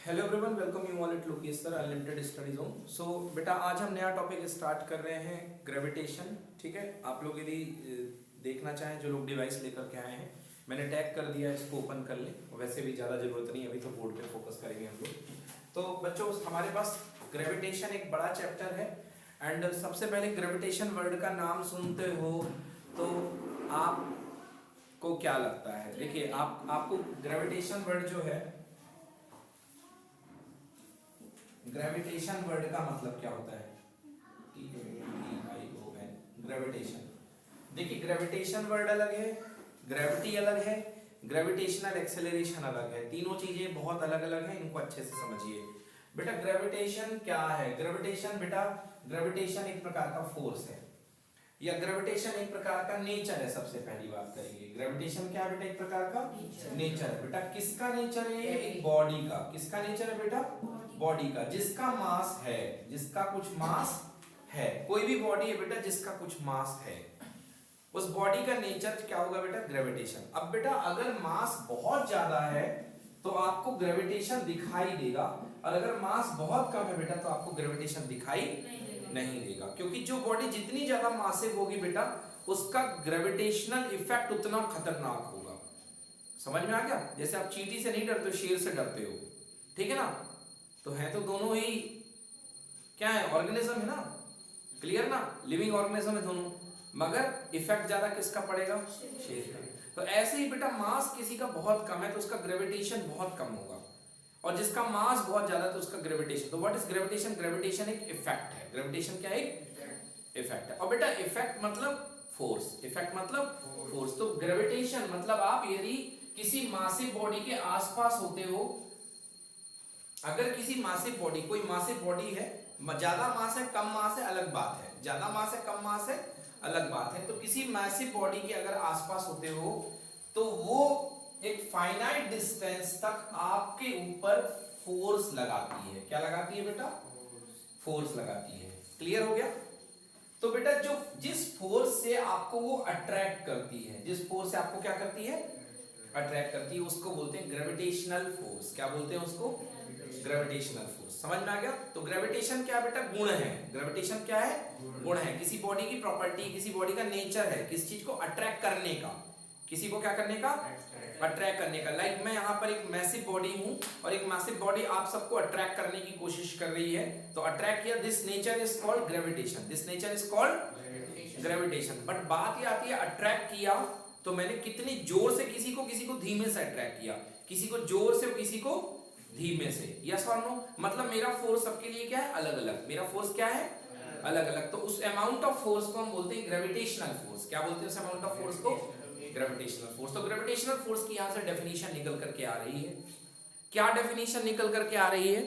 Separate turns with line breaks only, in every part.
Hello everyone, welcome you all at Lokesh sir unlimited study zone. So बेटा आज हम नया टॉपिक स्टार्ट कर रहे हैं ग्रेविटेशन। ठीक है, आप लोग यदि देखना चाहें, जो लोग डिवाइस लेकर के आए हैं, मैंने टैग कर दिया, इसको ओपन कर लें। वैसे भी ज़्यादा ज़रूरत नहीं, अभी तो बोर्ड पे फोकस करेंगे हम लोग। तो बच्चों हमारे पास ग्रेविटेशन एक बड़ा चैप्टर है। एंड सबसे पहले ग्रेविटेशन वर्ड का नाम सुनते हो तो आपको क्या लगता है? देखिए आपको ग्रेविटेशन वर्ड जो है, ग्रेविटेशन वर्ड का मतलब क्या होता है? GravION, gravitation. देखिए ग्रेविटेशन वर्ड अलग है, ग्रेविटी अलग है, ग्रेविटेशनल एक्सेलरेशन अलग है। तीनों चीजें बहुत अलग अलग हैं, इनको अच्छे से समझिए। बेटा ग्रेविटेशन क्या है? ग्रेविटेशन बेटा, ग्रेविटेशन एक प्रकार का फोर्स है, या ग्रेविटेशन एक प्रकार का नेचर है। सबसे पहली बात करेंगे, ग्रेविटेशन क्या है बेटा? एक प्रकार का नेचर है। बेटा किसका नेचर है? एक बॉडी का। किसका नेचर है बेटा? बॉडी का, जिसका मास है, जिसका कुछ मास है। कोई भी बॉडी है बेटा जिसका कुछ मास है, उस बॉडी का नेचर क्या होगा बेटा? ग्रेविटेशन। अब बेटा अगर मास बहुत ज्यादा है तो आपको ग्रेविटेशन दिखाई देगा, और अगर मास बहुत कम है बेटा तो आपको ग्रेविटेशन दिखाई नहीं देगा। क्योंकि जो बॉडी जितनी ज्यादा मासिव होगी बेटा, उसका ग्रेविटेशनल इफेक्ट उतना खतरनाक होगा। समझ में आ गया? जैसे आप चींटी से नहीं डरते, शेर से डरते हो, ठीक है ना? तो है तो दोनों ही क्या है? ऑर्गेनिज्म है ना, क्लियर ना? लिविंग ऑर्गेनिज्म है दोनों, मगर इफेक्ट ज्यादा किसका पड़ेगा? शेर का। तो ऐसे ही बेटा मास किसी का बहुत कम है तो उसका ग्रेविटेशन बहुत कम होगा, और जिसका मास बहुत ज्यादा है तो उसका ग्रेविटेशन। तो व्हाट इज ग्रेविटेशन? ग्रेविटेशन एक इफेक्ट है। ग्रेविटेशन क्या है? एक इफेक्ट है। और बेटा इफेक्ट मतलब फोर्स, इफेक्ट मतलब फोर्स। तो ग्रेविटेशन मतलब आप यदि किसी मासिव बॉडी के आसपास होते हो, अगर किसी मासिव बॉडी, कोई मासिव बॉडी है, ज्यादा मास है कम मास है अलग बात है, ज्यादा मास है कम मास है अलग बात है, तो किसी मैसिव बॉडी के अगर आसपास होते हो तो वो एक फाइनाइट डिस्टेंस तक आपके ऊपर फोर्स लगाती है। क्या लगाती है बेटा? फोर्स लगाती है। क्लियर हो गया? तो बेटा जो जिस फोर्स से आपको वो अट्रैक्ट करती है, जिस फोर्स से आपको क्या करती है? अट्रैक्ट करती है, उसको बोलते हैं ग्रेविटेशनल फोर्स। क्या बोलते हैं उसको? Gravitational force. समझ में आ गया? तो ग्रेविटेशन क्या बेटा? गुण है। ग्रेविटेशन क्या है? गुण है। किसी बॉडी की प्रॉपर्टी, किसी बॉडी का नेचर है, किस चीज को अट्रैक्ट करने का, किसी को क्या करने का? अट्रैक्ट करने का। लाइक मैं यहाँ पर एक मैसिव बॉडी हूँ, और एक मैसिव बॉडी आप सबको अट्रैक्ट करने की कोशिश कर रही है, तो अट्रैक्ट किया, this nature is called gravitation. This nature is called gravitation. But बात ये आती है, अट्रैक्ट किया तो मैंने कितनी जोर से किसी को धीमे से अट्रैक्ट किया, किसी को जोर से, किसी को धीमे से। यस और नो? मतलब मेरा फोर्स सबके लिए क्या है? अलग अलग। मेरा फोर्स क्या है? अलग अलग। तो उस अमाउंट ऑफ फोर्स को हम बोलते हैं ग्रेविटेशनल फोर्स। क्या बोलते हैं उस अमाउंट ऑफ फोर्स को? Gravitational force. तो ग्रेविटेशनल फोर्स की यहां से डेफिनेशन निकल करके आ रही है। क्या डेफिनेशन निकल करके आ रही है?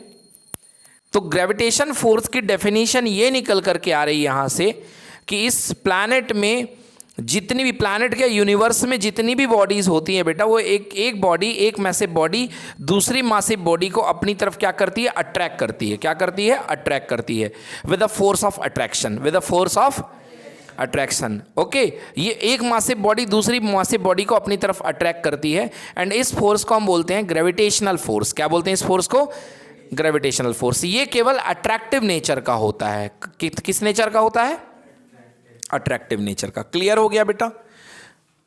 तो ग्रेविटेशन फोर्स की डेफिनेशन ये निकल करके आ रही है यहां से कि इस प्लैनेट में जितनी भी, प्लैनेट के यूनिवर्स में जितनी भी बॉडीज होती हैं बेटा, वो एक बॉडी, एक मैसिव बॉडी दूसरी मैसिव बॉडी को अपनी तरफ क्या करती है? अट्रैक्ट करती है। क्या करती है? अट्रैक्ट करती है, with the force of attraction, with the force of attraction. Okay, ये एक मैसिव बॉडी दूसरी मैसिव बॉडी को अपनी तरफ अट्रैक्ट करती है, एंड इस फोर्स को हम बोलते हैं ग्रेविटेशनल फोर्स। क्या बोलते हैं इस फोर्स को? Gravitational force. ये केवल अट्रैक्टिव नेचर का होता है। किस नेचर का होता है? अट्रैक्टिव नेचर का। क्लियर हो गया बेटा?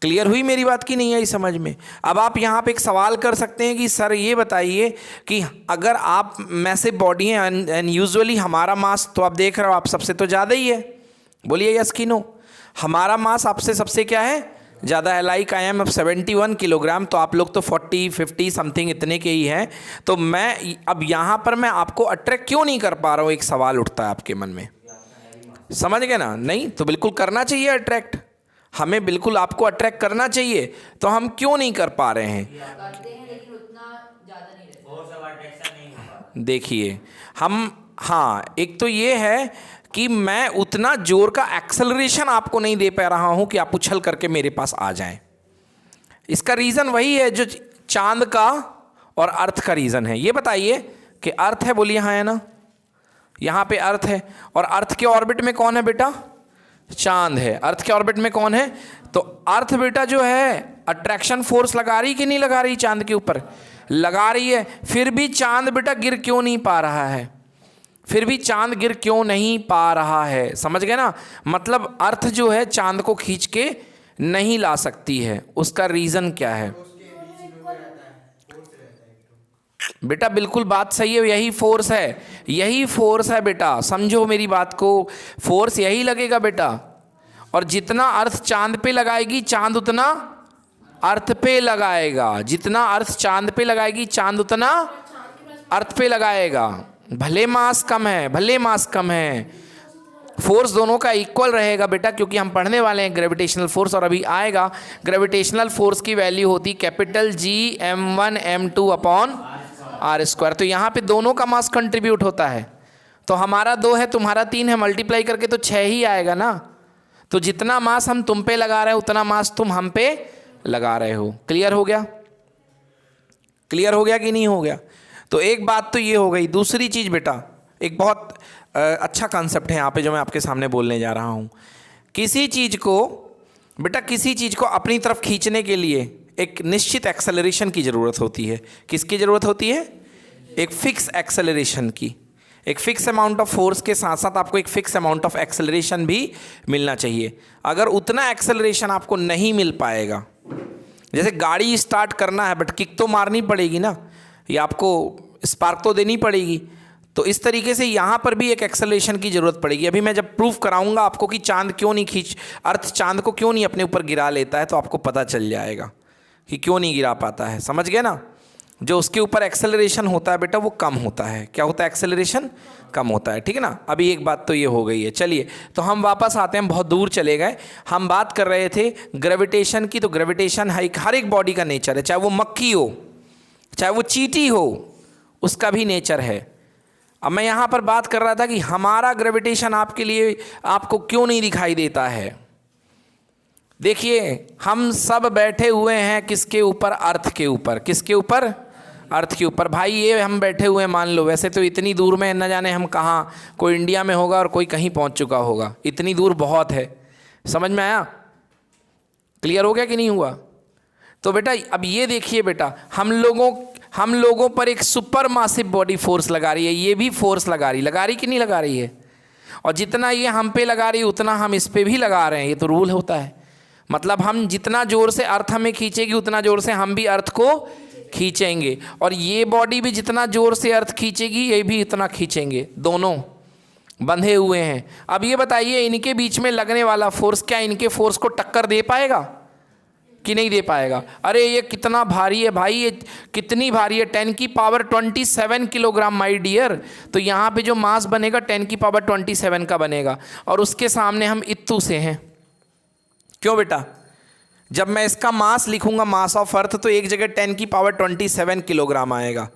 क्लियर हुई मेरी बात की नहीं आई समझ में? अब आप यहाँ पे एक सवाल कर सकते हैं कि सर ये बताइए कि अगर आप मैसिव बॉडी हैं, एंड यूजुअली हमारा मास तो आप देख रहे हो आप सबसे तो ज़्यादा ही है, बोलिए यस कि नो? हमारा मास आपसे सबसे क्या है? ज़्यादा है। लाइक आई एम 71 किलोग्राम, तो आप लोग तो 40-50 समथिंग इतने के ही हैं। तो मैं अब यहाँ पर मैं आपको अट्रैक्ट क्यों नहीं कर पा रहा हूँ? एक सवाल उठता है आपके मन में, समझ गए ना? नहीं तो बिल्कुल करना चाहिए अट्रैक्ट, हमें बिल्कुल आपको अट्रैक्ट करना चाहिए, तो हम क्यों नहीं कर पा रहे हैं?
करते हैं लेकिन उतना ज्यादा नहीं रहता, फोर्स ऑफ अट्रैक्शन नहीं हो पाता।
देखिए हम, हाँ एक तो ये है कि मैं उतना जोर का एक्सेलरेशन आपको नहीं दे पा रहा हूं कि आप उछल करके मेरे पास आ जाएं। इसका रीज़न वही है जो चांद का और अर्थ का रीज़न है। ये बताइए कि अर्थ है, बोलिए हाँ है ना? यहाँ पे अर्थ है, और अर्थ के ऑर्बिट में कौन है बेटा? चांद है। अर्थ के ऑर्बिट में कौन है? तो अर्थ बेटा जो है अट्रैक्शन फोर्स लगा रही कि नहीं लगा रही चांद के ऊपर? लगा रही है, फिर भी चांद बेटा गिर क्यों नहीं पा रहा है? फिर भी चांद गिर क्यों नहीं पा रहा है? समझ गए ना? मतलब अर्थ जो है चांद को खींच के नहीं ला सकती है, उसका रीज़न क्या है? बेटा बिल्कुल बात सही है, यही फोर्स है, यही फोर्स है बेटा, समझो मेरी बात को, फोर्स यही लगेगा बेटा। और जितना अर्थ चांद पे लगाएगी चांद उतना अर्थ पे लगाएगा, जितना अर्थ चांद पे लगाएगी चांद उतना अर्थ पे लगाएगा। भले मास कम है, भले मास कम है, फोर्स दोनों का इक्वल रहेगा बेटा, क्योंकि हम पढ़ने वाले हैं ग्रेविटेशनल फोर्स, और अभी आएगा। ग्रेविटेशनल फोर्स की वैल्यू होती capital G m1 m2 upon r²। तो यहाँ पे दोनों का मास कंट्रीब्यूट होता है, तो हमारा 2 है, तुम्हारा 3 है, मल्टीप्लाई करके तो 6 ही आएगा ना। तो जितना मास हम तुम पे लगा रहे हो उतना मास तुम हम पे लगा रहे हो। क्लियर हो गया? क्लियर हो गया कि नहीं हो गया? तो एक बात तो ये हो गई। दूसरी चीज़ बेटा, एक बहुत अच्छा कॉन्सेप्ट है यहाँ पे जो मैं आपके सामने बोलने जा रहा हूँ। किसी चीज़ को बेटा, किसी चीज़ को अपनी तरफ खींचने के लिए एक निश्चित एक्सेलरेशन की ज़रूरत होती है। किसकी ज़रूरत होती है? एक फिक्स एक्सेलरेशन की। एक फिक्स अमाउंट ऑफ फोर्स के साथ साथ आपको एक फिक्स अमाउंट ऑफ एक्सेलरेशन भी मिलना चाहिए। अगर उतना एक्सेलरेशन आपको नहीं मिल पाएगा, जैसे गाड़ी स्टार्ट करना है बट किक तो मारनी पड़ेगी ना, या आपको स्पार्क तो देनी पड़ेगी, तो इस तरीके से यहाँ पर भी एक एक्सेलरेशन की ज़रूरत पड़ेगी। अभी मैं जब प्रूफ कराऊंगा आपको कि चांद क्यों नहीं अर्थ चांद को क्यों नहीं अपने ऊपर गिरा लेता है, तो आपको पता चल जाएगा कि क्यों नहीं गिरा पाता है। समझ गए ना? जो उसके ऊपर एक्सेलरेशन होता है बेटा वो कम होता है। क्या होता है? एक्सेलरेशन कम होता है। ठीक है ना? अभी एक बात तो ये हो गई है। चलिए तो हम वापस आते हैं, बहुत दूर चले गए। हम बात कर रहे थे ग्रेविटेशन की। तो ग्रेविटेशन हर एक बॉडी का नेचर है, चाहे वो मक्खी हो चाहे वो चींटी हो, उसका भी नेचर है। अब मैं यहाँ पर बात कर रहा था कि हमारा ग्रेविटेशन आपके लिए आपको क्यों नहीं दिखाई देता है। देखिए हम सब बैठे हुए हैं किसके ऊपर? अर्थ के ऊपर। किसके ऊपर? अर्थ के ऊपर। भाई ये हम बैठे हुए हैं, मान लो, वैसे तो इतनी दूर में न जाने हम कहाँ, कोई इंडिया में होगा और कोई कहीं पहुँच चुका होगा, इतनी दूर बहुत है। समझ में आया? क्लियर हो गया कि नहीं हुआ? तो बेटा अब ये देखिए बेटा, हम लोगों पर एक सुपर मासिव बॉडी फोर्स लगा रही है। ये भी फोर्स लगा रही कि नहीं लगा रही है? और जितना ये हम पे लगा रही है उतना हम इस पे भी लगा रहे हैं। ये तो रूल होता है। मतलब हम जितना जोर से अर्थ हमें खींचेगी उतना जोर से हम भी अर्थ को खींचेंगे, और ये बॉडी भी जितना जोर से अर्थ खींचेगी ये भी इतना खींचेंगे। दोनों बंधे हुए हैं। अब ये बताइए इनके बीच में लगने वाला फोर्स क्या इनके फोर्स को टक्कर दे पाएगा कि नहीं दे पाएगा? अरे ये कितना भारी है भाई, ये कितनी भारी है, 10⁻27 किलोग्राम माय डियर। तो यहाँ पे जो मास बनेगा 10⁻27 का बनेगा, और उसके सामने हम इत्तू से हैं। क्यों बेटा? जब मैं इसका मास लिखूंगा, मास ऑफ अर्थ, तो एक जगह 10⁻27 किलोग्राम आएगा,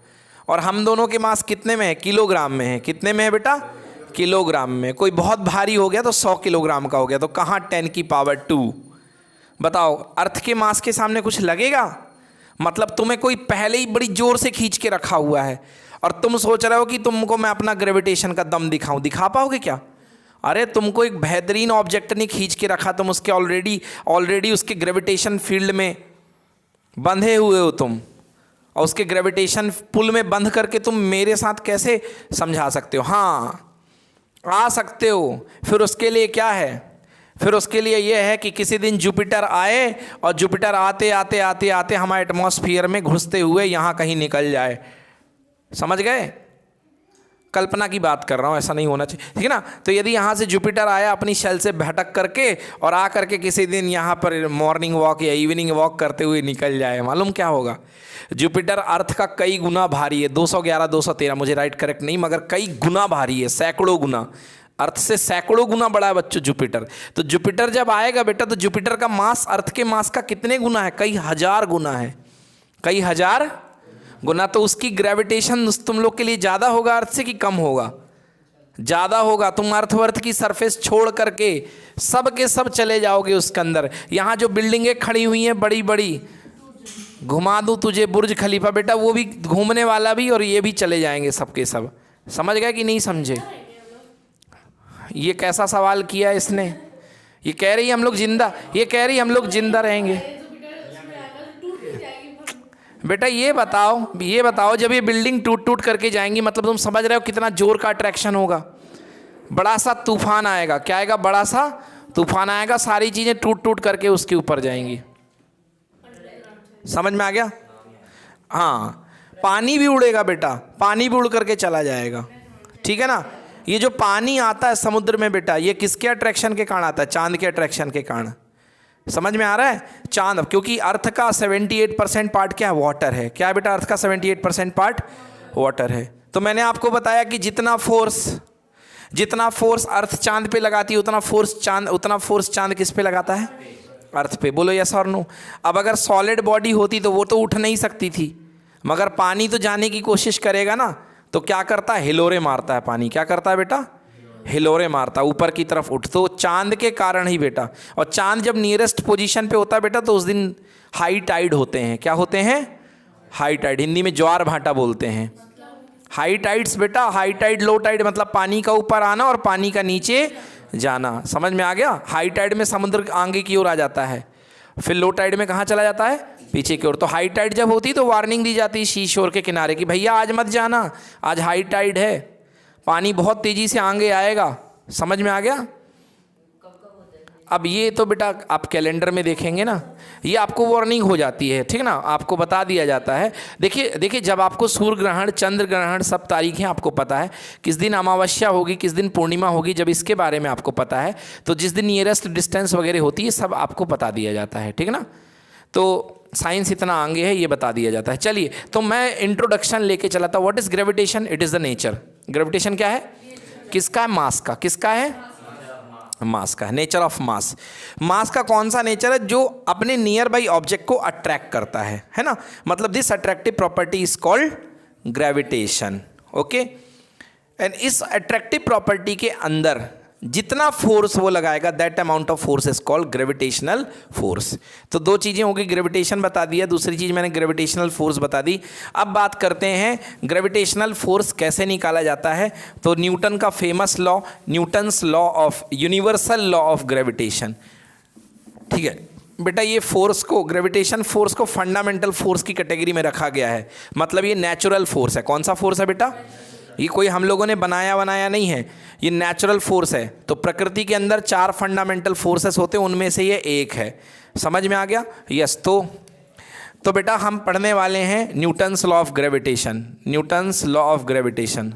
और हम दोनों के मास कितने में है? किलोग्राम में है। कितने में है बेटा? किलोग्राम में। कोई बहुत भारी हो गया तो 100 किलोग्राम का हो गया, तो कहाँ 10⁻2? बताओ, अर्थ के मास के सामने कुछ लगेगा? मतलब तुम्हें कोई पहले ही बड़ी जोर से खींच के रखा हुआ है, और तुम सोच रहे हो कि तुमको मैं अपना ग्रेविटेशन का दम दिखाऊं। दिखा पाओगे क्या? अरे तुमको एक बेहतरीन ऑब्जेक्ट ने खींच के रखा, तुम उसके ऑलरेडी उसके ग्रेविटेशन फील्ड में बंधे हुए हो तुम, और उसके ग्रेविटेशन पुल में बंध करके तुम मेरे साथ कैसे समझा सकते हो? हाँ आ सकते हो। फिर उसके लिए क्या है? फिर उसके लिए यह है कि किसी दिन जुपिटर आए, और जुपिटर आते आते आते आते हमारे एटमॉस्फेयर में घुसते हुए यहाँ कहीं निकल जाए। समझ गए? कल्पना की बात कर रहा हूँ, ऐसा नहीं होना चाहिए। ठीक है ना? तो यदि यहाँ से जुपिटर आया अपनी शेल से भटक करके, और आ करके किसी दिन यहाँ पर मॉर्निंग वॉक या इवनिंग वॉक करते हुए निकल जाए, मालूम क्या होगा? जुपिटर अर्थ का कई गुना भारी है, 211 213 मुझे राइट करेक्ट नहीं, मगर कई गुना भारी है, सैकड़ों गुना। अर्थ से सैकड़ों गुना बड़ा है बच्चों जुपिटर। तो जुपिटर जब आएगा बेटा, तो जुपिटर का मास अर्थ के मास का कितने गुना है? कई हजार गुना है, कई हजार गुना। तो उसकी ग्रेविटेशन तुम लोग के लिए ज़्यादा होगा अर्थ से कि कम होगा? ज़्यादा होगा। तुम अर्थ की सरफेस छोड़ करके सब के सब चले जाओगे उसके अंदर। यहाँ जो बिल्डिंगें खड़ी हुई हैं बड़ी बड़ी, घुमा दूँ तुझे बुर्ज खलीफा बेटा, वो भी घूमने वाला भी, और ये भी चले जाएंगे सब के सब। समझ गए कि नहीं समझे? ये कैसा सवाल किया इसने? ये कह रही हम लोग जिंदा, ये कह रही हम लोग जिंदा रहेंगे। बेटा ये बताओ जब ये बिल्डिंग टूट टूट करके जाएंगी, मतलब तुम समझ रहे हो कितना जोर का अट्रैक्शन होगा। बड़ा सा तूफान आएगा, क्या आएगा? बड़ा सा तूफान आएगा, सारी चीज़ें टूट टूट करके उसके ऊपर जाएंगी। समझ में आ गया? हाँ, पानी भी उड़ेगा बेटा, पानी भी उड़ करके चला जाएगा, ठीक है ना। ये जो पानी आता है समुद्र में बेटा, ये किसके अट्रैक्शन के कारण आता है? चांद के अट्रैक्शन के कारण। समझ में आ रहा है? चांद, क्योंकि अर्थ का 78% पार्ट क्या है? वाटर है। क्या है बेटा? अर्थ का 78% पार्ट वाटर है। तो मैंने आपको बताया कि जितना फोर्स अर्थ चांद पे लगाती है, उतना फोर्स चांद किस पे लगाता है? अर्थ पे। बोलो यस और नो। अब अगर सॉलिड बॉडी होती तो वो तो उठ नहीं सकती थी, मगर पानी तो जाने की कोशिश करेगा ना, तो क्या करता है? हिलोरे मारता है पानी। क्या करता है बेटा? हिलोरे मारता, ऊपर की तरफ उठ। तो चांद के कारण ही बेटा। और चांद जब नियरेस्ट पोजीशन पे होता है बेटा, तो उस दिन हाई टाइड होते हैं। क्या होते हैं? High Tide. हिंदी में ज्वार भाटा बोलते हैं। हाई टाइड्स बेटा, हाई टाइड लो टाइड मतलब पानी का ऊपर आना और पानी का नीचे जाना। समझ में आ गया? हाई टाइड में समुद्र आगे की ओर आ जाता है, फिर लो टाइड में कहाँ चला जाता है? पीछे की ओर। तो हाई टाइड जब होती तो वार्निंग दी जाती सी शोर के किनारे की, भैया आज मत जाना, आज हाई टाइड है, पानी बहुत तेजी से आगे आएगा। समझ में आ गया? अब ये तो बेटा आप कैलेंडर में देखेंगे ना, ये आपको वार्निंग हो जाती है, ठीक ना, आपको बता दिया जाता है। देखिए जब आपको सूर्य ग्रहण, चंद्र ग्रहण, सब तारीखें आपको पता है, किस दिन अमावस्या होगी, किस दिन पूर्णिमा होगी, जब इसके बारे में आपको पता है, तो जिस दिन नियरेस्ट डिस्टेंस वगैरह होती है सब आपको बता दिया जाता है, ठीक ना। तो साइंस इतना आगे है, ये बता दिया जाता है। चलिए, तो मैं इंट्रोडक्शन लेके चला था। What is gravitation? It is the nature. Gravitation क्या है? किसका है? मास का। किसका है? मास का है। Nature of mass. मास का कौन सा नेचर है? जो अपने नियर बाई ऑब्जेक्ट को अट्रैक्ट करता है ना। मतलब this attractive property is called gravitation. Okay. And इस अट्रैक्टिव प्रॉपर्टी के अंदर जितना फोर्स वो लगाएगा, that amount of force is called gravitational force. तो दो चीज़ें होगी, ग्रेविटेशन बता दिया, दूसरी चीज़ मैंने ग्रेविटेशनल फोर्स बता दी। अब बात करते हैं ग्रेविटेशनल फोर्स कैसे निकाला जाता है। तो न्यूटन का famous law, Newton's law of universal law of gravitation, ठीक है बेटा। ये फोर्स को, ग्रेविटेशन फोर्स को फंडामेंटल फोर्स की कैटेगरी में रखा गया है। मतलब ये नेचुरल फोर्स है। कौन सा फोर्स है बेटा? ये कोई हम लोगों ने बनाया नहीं है, ये नेचुरल फोर्स है। तो प्रकृति के अंदर 4 फंडामेंटल फोर्सेस होते हैं, उनमें से ये एक है। समझ में आ गया? यस। तो बेटा हम पढ़ने वाले हैं Newton's law of gravitation. Newton's law of gravitation,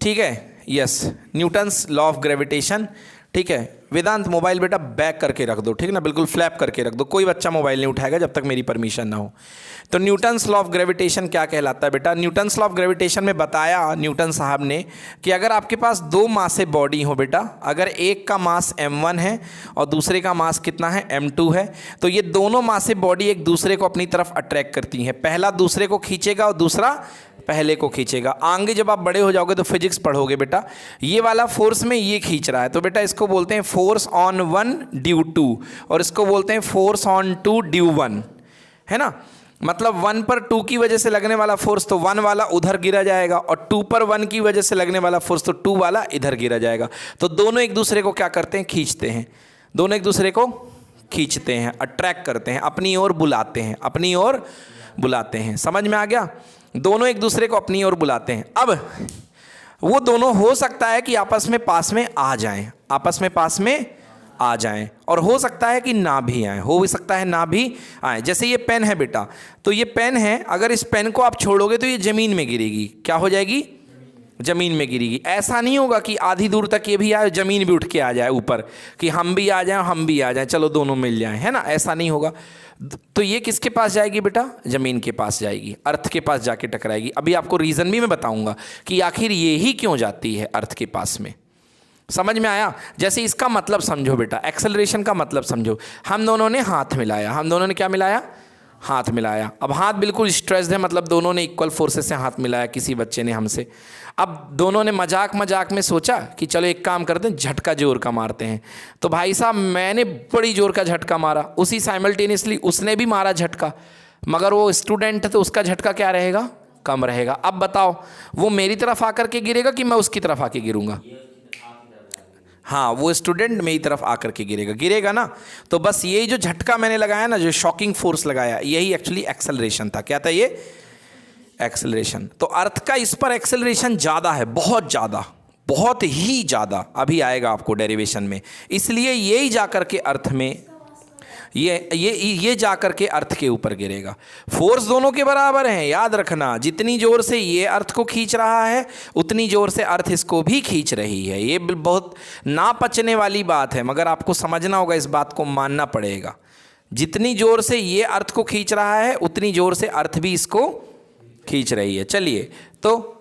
ठीक है। Yes, Newton's law of gravitation, ठीक है। वेदांत मोबाइल बेटा बैक करके रख दो, ठीक है ना, बिल्कुल फ्लैप करके रख दो। कोई बच्चा मोबाइल नहीं उठाएगा जब तक मेरी परमिशन ना हो। तो न्यूटन्स लॉ ऑफ ग्रेविटेशन क्या कहलाता है बेटा? न्यूटन्स लॉ ऑफ ग्रेविटेशन में बताया न्यूटन साहब ने कि अगर आपके पास 2 मासे बॉडी हो बेटा, अगर एक का मास m1 है और दूसरे का मास कितना है? m2 है, तो ये दोनों मासे बॉडी एक दूसरे को अपनी तरफ अट्रैक्ट करती हैं। पहला दूसरे को खींचेगा और दूसरा पहले को खींचेगा। आगे जब आप बड़े हो जाओगे तो फिजिक्स पढ़ोगे बेटा, ये वाला फोर्स में ये खींच रहा है, तो बेटा इसको बोलते हैं फोर्स ऑन 1 ड्यू 2, और इसको बोलते हैं फोर्स ऑन 2 ड्यू 1, है ना। मतलब 1 पर 2 की वजह से लगने वाला फोर्स, तो 1 वाला उधर गिरा जाएगा, और 2 पर 1 की वजह से लगने वाला फोर्स, तो 2 वाला इधर गिरा जाएगा। तो दोनों एक दूसरे को क्या करते हैं? खींचते हैं। दोनों एक दूसरे को खींचते हैं, अट्रैक्ट करते हैं, अपनी ओर बुलाते हैं, अपनी ओर बुलाते हैं। समझ में आ गया? दोनों एक दूसरे को अपनी ओर बुलाते हैं। अब वो दोनों हो सकता है कि आपस में पास में आ जाएं, आपस में पास में आ जाएं, और हो सकता है कि ना भी आए, हो भी सकता है ना भी आए। जैसे ये पेन है बेटा, तो ये पेन है, अगर इस पेन को आप छोड़ोगे तो ये ज़मीन में गिरेगी। क्या हो जाएगी? ज़मीन में गिरेगी। ऐसा नहीं होगा कि आधी दूर तक ये भी आए, ज़मीन भी उठ के आ जाए ऊपर, कि हम भी आ जाएं, हम भी आ जाएं, चलो दोनों मिल जाएं, है ना। ऐसा नहीं होगा। तो ये किसके पास जाएगी बेटा? ज़मीन के पास जाएगी, अर्थ के पास जाके टकराएगी। अभी आपको रीज़न भी मैं बताऊंगा कि आखिर ये ही क्यों जाती है अर्थ के पास में। समझ में आया? जैसे इसका मतलब समझो बेटा, एक्सेलरेशन का मतलब समझो। हम दोनों ने हाथ मिलाया, हम दोनों ने क्या मिलाया? हाथ मिलाया। अब हाथ बिल्कुल स्ट्रेस्ड है, मतलब दोनों ने इक्वल फोर्सेस से हाथ मिलाया, किसी बच्चे ने हमसे। अब दोनों ने मजाक में सोचा कि चलो एक काम करते हैं, झटका जोर का मारते हैं। तो भाई साहब मैंने बड़ी जोर का झटका मारा, उसी साइमल्टेनियसली उसने भी मारा झटका, मगर वो स्टूडेंट है तो उसका झटका क्या रहेगा? कम रहेगा। अब बताओ वो मेरी तरफ आकर के गिरेगा कि मैं उसकी तरफ आके गिरूंगा? हाँ, वो स्टूडेंट मेरी तरफ आकर के गिरेगा ना। तो बस यही जो झटका मैंने लगाया ना, जो शॉकिंग फोर्स लगाया, यही एक्चुअली एक्सेलरेशन था। क्या था ये? एक्सेलरेशन। तो अर्थ का इस पर एक्सेलरेशन ज़्यादा है, बहुत ज़्यादा, बहुत ही ज़्यादा। अभी आएगा आपको डेरिवेशन में। इसलिए यही जाकर के अर्थ में ये जाकर के अर्थ के ऊपर गिरेगा। फोर्स दोनों के बराबर हैं, याद रखना। जितनी जोर से ये अर्थ को खींच रहा है उतनी जोर से अर्थ इसको भी खींच रही है। ये बहुत ना पचने वाली बात है, मगर आपको समझना होगा, इस बात को मानना पड़ेगा। जितनी जोर से ये अर्थ को खींच रहा है उतनी जोर से अर्थ भी इसको खींच रही है। चलिए, तो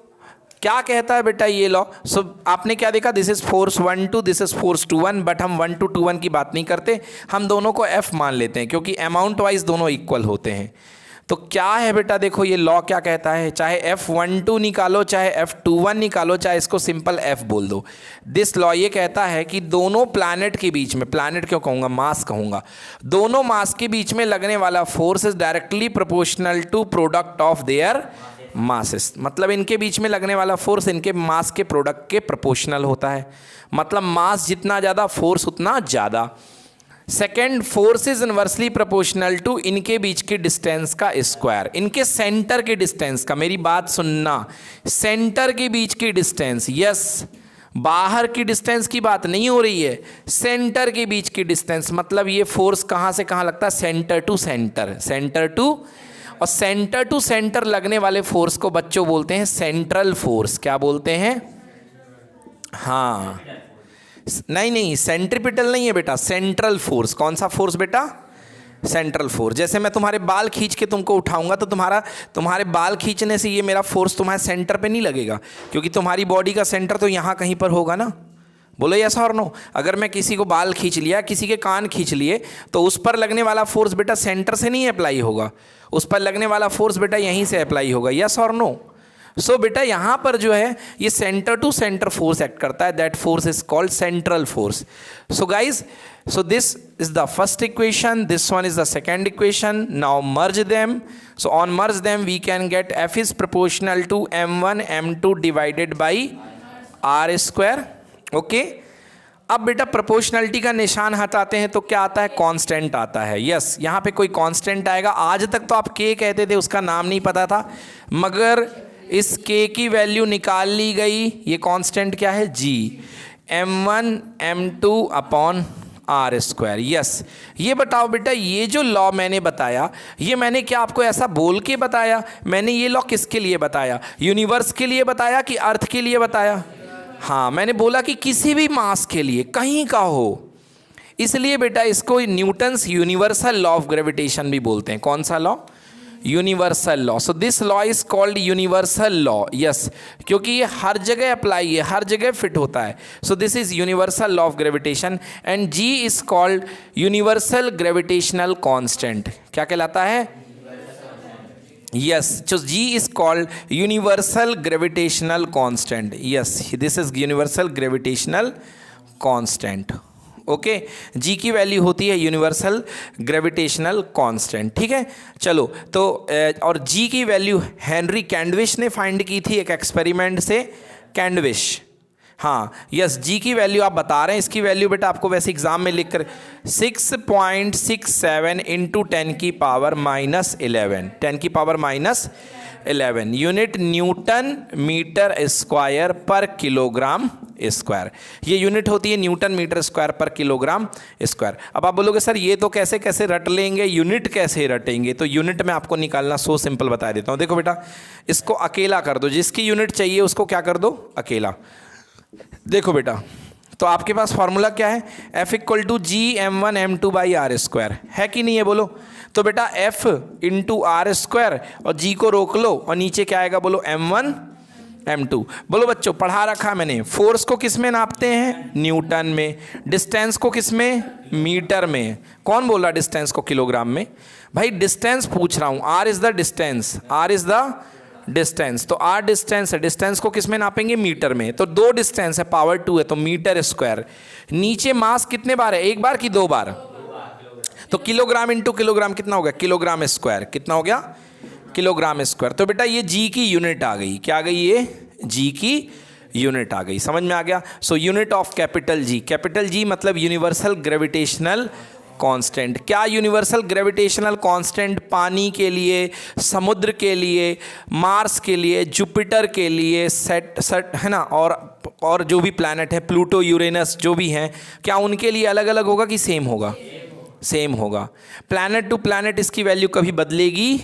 क्या कहता है बेटा ये लॉ? सो आपने क्या देखा? This is force 1 2, this is force 2 1, but हम 1 2 2 1 की बात नहीं करते, हम दोनों को F मान लेते हैं, क्योंकि अमाउंट वाइज दोनों इक्वल होते हैं। तो क्या है बेटा, देखो ये लॉ क्या कहता है, चाहे F12 निकालो, चाहे F21 निकालो, चाहे इसको सिंपल F बोल दो। दिस लॉ ये कहता है कि दोनों प्लैनेट के बीच में, प्लैनेट क्यों कहूँगा, मास कहूँगा, दोनों मास के बीच में लगने वाला force is directly proportional to product of their masses. मतलब इनके बीच में लगने वाला फोर्स इनके मास के प्रोडक्ट के प्रोपोर्शनल होता है। मतलब मास जितना ज़्यादा, फोर्स उतना ज़्यादा। Second, force is inversely proportional to इनके बीच की डिस्टेंस का स्क्वायर, इनके सेंटर के डिस्टेंस का। मेरी बात सुनना, सेंटर के बीच की डिस्टेंस, यस, बाहर की डिस्टेंस की बात नहीं हो रही है, सेंटर के बीच की डिस्टेंस। मतलब ये फोर्स कहाँ से कहाँ लगता है? Centre to centre, centre to, और सेंटर टू सेंटर लगने वाले फोर्स को बच्चों बोलते हैं सेंट्रल फोर्स। क्या बोलते हैं? हाँ, नहीं, सेंट्रीपिटल नहीं है बेटा, सेंट्रल फोर्स। कौन सा फोर्स बेटा? Central force. जैसे मैं तुम्हारे बाल खींच के तुमको उठाऊंगा तो तुम्हारे बाल खींचने से ये मेरा फोर्स तुम्हारे सेंटर पे नहीं लगेगा, क्योंकि तुम्हारी बॉडी का सेंटर तो यहाँ कहीं पर होगा ना। बोलो यस और नो। अगर मैं किसी को बाल खींच लिया, किसी के कान खींच लिए, तो उस पर लगने वाला फोर्स बेटा सेंटर से नहीं अप्लाई होगा, उस पर लगने वाला फोर्स बेटा यहीं से अप्लाई होगा। यस और नो? सो बेटा यहाँ पर जो है ये centre to centre force act करता है, that force is called central force. So guys, so this is the first equation, this one is the second equation. Now merge them. So on merge them we can get F is proportional to m1 m2 divided by r square. Okay, अब बेटा proportionality का निशान हटाते हैं तो क्या आता है? कांस्टेंट आता है। यस, यहाँ पे कोई कांस्टेंट आएगा। आज तक तो आप k कहते थे, उसका नाम नहीं पता था, मगर इस k की वैल्यू निकाल ली गई। ये कांस्टेंट क्या है? g, m1 m2 upon r square. Yes, ये बताओ बेटा, ये जो लॉ मैंने बताया, ये मैंने क्या आपको ऐसा बोल के बताया? मैंने ये लॉ किसके लिए बताया? यूनिवर्स के लिए बताया कि अर्थ के लिए बताया? हाँ, मैंने बोला कि किसी भी मास के लिए, कहीं का हो। इसलिए बेटा इसको Newton's universal law of gravitation भी बोलते हैं। कौन सा law? Universal law. So this law is called universal law. Yes, क्योंकि ये हर जगह अप्लाई है, हर जगह फिट होता है। So this is universal law of gravitation and G is called universal gravitational constant. क्या कहलाता है? Yes, so g is called universal gravitational constant. Yes, this is universal gravitational constant. Okay, G की value होती है universal gravitational constant. ठीक है, चलो तो और जी की वैल्यू हेनरी कैंडविश ने फाइंड की थी एक एक्सपेरिमेंट से। कैंडविश, हाँ, यस, जी की वैल्यू आप बता रहे हैं। इसकी वैल्यू बेटा आपको वैसे एग्जाम में लिख कर 6.67 इंटू 10 की पावर माइनस 11, 10 की power minus 11 unit newton metre square per kilogram square. ये यूनिट होती है newton metre square per kilogram square. अब आप बोलोगे सर ये तो कैसे कैसे रट लेंगे, यूनिट कैसे रटेंगे? तो यूनिट में आपको निकालना सो सिंपल बता देता हूँ। देखो बेटा, इसको अकेला कर दो, जिसकी यूनिट चाहिए उसको क्या कर दो? अकेला। देखो बेटा, तो आपके पास फॉर्मूला क्या है? F equal to G m1 m2 by r square, है कि नहीं है? बोलो। तो बेटा F इंटू आर स्क्वायर और जी को रोक लो और नीचे क्या आएगा? बोलो m1 m2। बोलो बच्चों, पढ़ा रखा मैंने। फोर्स को किस में नापते हैं? न्यूटन में। डिस्टेंस को किस में? मीटर में। कौन बोला डिस्टेंस को किलोग्राम में? भाई डिस्टेंस पूछ रहा हूँ, r is the distance, r is the distance. तो आर डिस्टेंस है, डिस्टेंस को किस में नापेंगे? मीटर में। तो 2 डिस्टेंस है, पावर 2 है, तो मीटर स्क्वायर। नीचे मास कितने बार है? 1 बार कि 2 बार? तो किलोग्राम इंटू किलोग्राम कितना हो गया? Kilogram square. कितना हो गया? Kilogram square. तो बेटा ये जी की यूनिट आ गई। क्या आ गई? ये जी की यूनिट आ गई, समझ में आ गया। So unit of capital G मतलब यूनिवर्सल ग्रेविटेशनल कांस्टेंट। क्या यूनिवर्सल ग्रेविटेशनल कांस्टेंट पानी के लिए, समुद्र के लिए, मार्स के लिए, जुपिटर के लिए, सेट है ना, और जो भी प्लैनेट है, प्लूटो, यूरेनस जो भी हैं, क्या उनके लिए अलग अलग होगा कि सेम होगा? सेम होगा। प्लैनेट टू प्लैनेट इसकी वैल्यू कभी बदलेगी?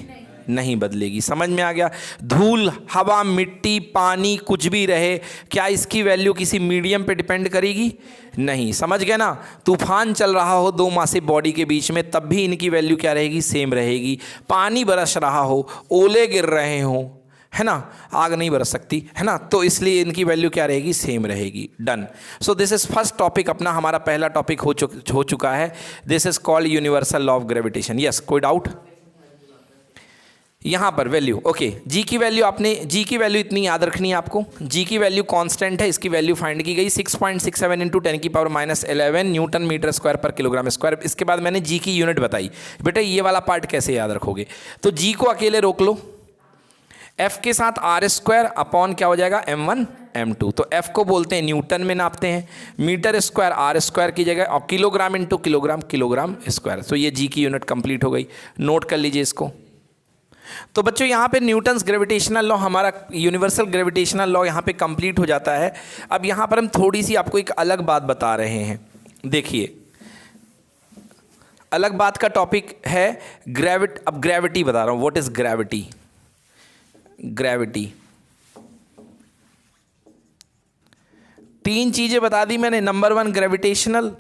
नहीं बदलेगी, समझ में आ गया। धूल, हवा, मिट्टी, पानी कुछ भी रहे, क्या इसकी वैल्यू किसी मीडियम पे डिपेंड करेगी? नहीं, समझ गए ना। तूफान चल रहा हो दो मासिव बॉडी के बीच में, तब भी इनकी वैल्यू क्या रहेगी? सेम रहेगी। पानी बरस रहा हो, ओले गिर रहे हो, है ना, आग नहीं बरस सकती, है ना, तो इसलिए इनकी वैल्यू क्या रहेगी? सेम रहेगी। Done. So this is first topic अपना, हमारा पहला टॉपिक हो चुका है। This is called universal law of gravitation. Yes, कोई डाउट? यहाँ पर वैल्यू, ओके, जी की वैल्यू आपने, जी की वैल्यू इतनी याद रखनी है आपको। जी की वैल्यू कांस्टेंट है, इसकी वैल्यू फाइंड की गई 6.67 into 10⁻⁻11 Newton metre square per kilogram square. इसके बाद मैंने जी की यूनिट बताई। बेटा ये वाला पार्ट कैसे याद रखोगे? तो जी को अकेले रोक लो, एफ के साथ r² अपॉन क्या हो जाएगा? m1 m2। तो एफ को बोलते हैं न्यूटन में नापते हैं, मीटर स्क्वायर r² की जगह, और kilogram into kilogram, kilogram square. तो ये जी की यूनिट कंप्लीट हो गई, नोट कर लीजिए इसको। तो बच्चों यहाँ पे न्यूटन्स ग्रेविटेशनल लॉ, हमारा यूनिवर्सल ग्रेविटेशनल लॉ यहाँ पे कंप्लीट हो जाता है। अब यहाँ पर हम थोड़ी सी आपको एक अलग बात बता रहे हैं। देखिए, अलग बात का टॉपिक है अब ग्रेविटी बता रहा हूँ। What is gravity? ग्रेविटी, तीन चीजें बता दी मैंने। Number 1 gravitational,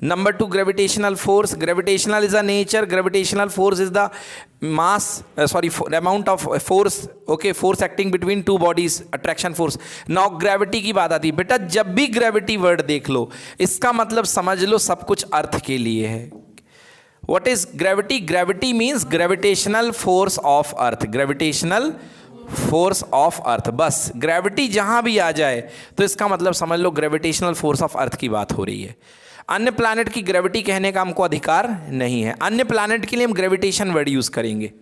number 2 gravitational force. Gravitational is a nature, gravitational force is the mass, amount of force, okay, force acting between two bodies, attraction force. Now gravity की बात आती है। बेटा जब भी ग्रेविटी वर्ड देख लो, इसका मतलब समझ लो सब कुछ अर्थ के लिए है। What is gravity? Gravity means gravitational force of earth, gravitational force of earth. बस ग्रेविटी जहां भी आ जाए तो इसका मतलब समझ लो ग्रेविटेशनल फोर्स ऑफ अर्थ की बात हो रही है। अन्य प्लैनेट की ग्रेविटी कहने का हमको अधिकार नहीं है। अन्य प्लैनेट के लिए हम ग्रेविटेशन वर्ड यूज करेंगे,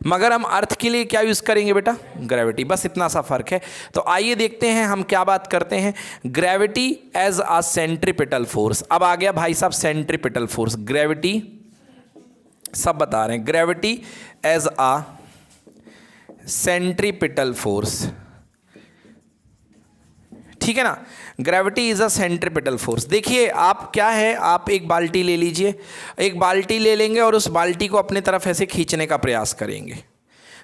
मगर हम अर्थ के लिए क्या यूज करेंगे बेटा? ग्रेविटी। बस इतना सा फर्क है। तो आइए देखते हैं हम क्या बात करते हैं। Gravity as a centripetal force. अब आ गया भाई साहब सेंट्रीपिटल फोर्स। ग्रेविटी सब बता रहे हैं, gravity as a centripetal force, ठीक है ना। Gravity is a centripetal force. देखिए आप क्या है, आप एक बाल्टी ले लीजिए, एक बाल्टी ले लेंगे और उस बाल्टी को अपने तरफ ऐसे खींचने का प्रयास करेंगे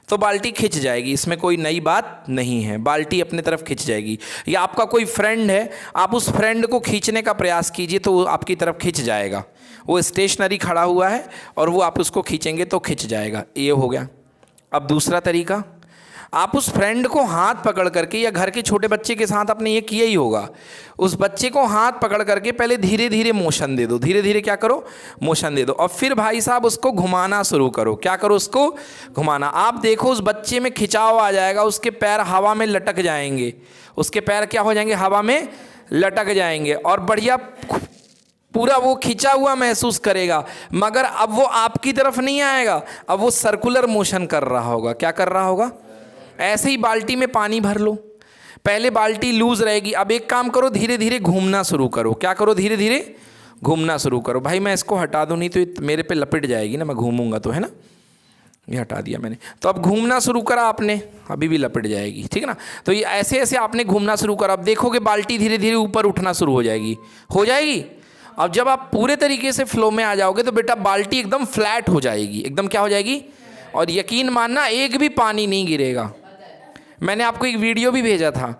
तो बाल्टी खिंच जाएगी, इसमें कोई नई बात नहीं है, बाल्टी अपने तरफ खिंच जाएगी। या आपका कोई फ्रेंड है, आप उस फ्रेंड को खींचने का प्रयास कीजिए तो वो आपकी तरफ खिंच जाएगा। वो स्टेशनरी खड़ा हुआ है और वो आप उसको खींचेंगे तो खिंच जाएगा, ये हो गया। अब दूसरा तरीका, आप उस फ्रेंड को हाथ पकड़ करके, या घर के छोटे बच्चे के साथ आपने ये किया ही होगा, उस बच्चे को हाथ पकड़ करके पहले धीरे धीरे मोशन दे दो, धीरे धीरे क्या करो? मोशन दे दो। और फिर भाई साहब उसको घुमाना शुरू करो। क्या करो? उसको घुमाना। आप देखो उस बच्चे में खिंचाव आ जाएगा, उसके पैर हवा में लटक जाएंगे, उसके पैर क्या हो जाएंगे? हवा में लटक जाएंगे और बढ़िया पूरा वो खिंचा हुआ महसूस करेगा। मगर अब वो आपकी तरफ नहीं आएगा, अब वो सर्कुलर मोशन कर रहा होगा। क्या कर रहा होगा? ऐसे ही बाल्टी में पानी भर लो, पहले बाल्टी लूज रहेगी, अब एक काम करो, धीरे धीरे घूमना शुरू करो। क्या करो? धीरे धीरे घूमना शुरू करो। भाई मैं इसको हटा दूँ नहीं तो ये मेरे पे लपेट जाएगी ना, मैं घूमूंगा तो, है ना। ये हटा दिया मैंने, तो अब घूमना शुरू करा आपने, अभी भी लपेट जाएगी, ठीक है ना। तो ये ऐसे ऐसे आपने घूमना शुरू करा, अब देखोगे बाल्टी धीरे धीरे ऊपर उठना शुरू हो जाएगी, हो जाएगी। अब जब आप पूरे तरीके से फ्लो में आ जाओगे तो बेटा बाल्टी एकदम फ्लैट हो जाएगी, एकदम क्या हो जाएगी? और यकीन मानना एक भी पानी नहीं गिरेगा। मैंने आपको एक वीडियो भी भेजा था,